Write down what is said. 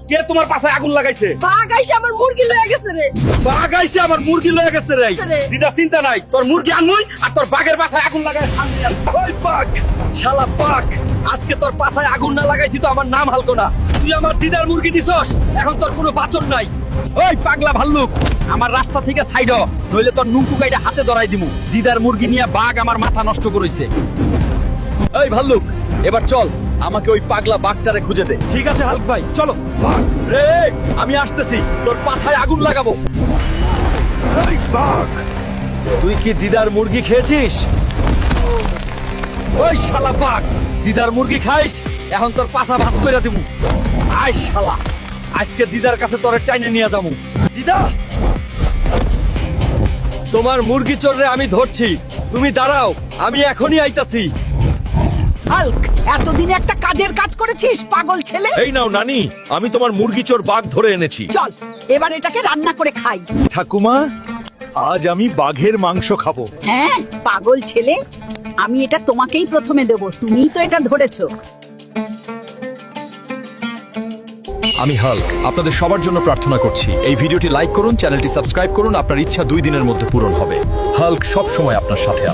কে তোমার পাছায় আগুন লাগাইছে? বাঘ আইসা আমার মুরগি লয়ে গেছে রে। বাঘ আইছে আমার মুরগি লয়ে গেছে রে। দিদা চিন্তা নাই, তোর মুরগি আনমুই আর তোর বাঘের পাছায় আগুন লাগাই সামনে আন। ওই বাঘ, শালা বাঘ, আজকে তোর পাছায় আগুন না লাগাইছি তো আমার নাম হালকো না। তুই আমার দিদার মুরগি নিছস, এখন তোর কোনো বাঁচন নাই। ওই পাগলা ভাল্লুক, আমার রাস্তা থেকে সাইড হ, নইলে তোর নুকু কাইটা হাতে ধরাই দিমু। দিদার মুরগি নিয়ে বাঘ আমার মাথা নষ্ট করেছে। এই ভাল্লুক, এবার চল, আমাকে ওই পাগলা বাঘটারে খুঁজে দে। ঠিক আছে হালক ভাই, চলো। বাঘ রে, আমি আসতেছি, তোর পাছায় আগুন লাগাবো। এই বাঘ, তুই কি দিদার মুরগি খেয়েছিস? ওই শালা বাঘ, দিদার মুরগি খাইস, এখন তোর পাছা ভাঁজ করে দিমু। আয় শালা, আজকে দিদার কাছে তোরে টাইনে নিয়ে যাবো। দিদা, তোমার মুরগি চোররে আমি ধরছি, তুমি দাঁড়াও, আমি এখনই আইতাছি। হাল্ক, এতদিনে একটা কাজের কাজ করেছিস পাগল ছেলে। এই নাও নানি, আমি তোমার মুরগি চোর বাঘ ধরে এনেছি। চল এবার এটাকে রান্না করে খাই। ঠাকুমা, আজ আমি বাঘের মাংস খাবো। হ্যাঁ পাগল ছেলে, আমি এটা তোমাকেই প্রথমে দেব, তুমিই তো এটা ধরেছো। আমি হাল্ক আপনাদের সবার জন্য প্রার্থনা করছি, এই ভিডিওটি লাইক করুন, চ্যানেলটি সাবস্ক্রাইব করুন, আপনার ইচ্ছা 2 দিনের মধ্যে পূরণ হবে। হাল্ক সব সময় আপনার সাথে আছে।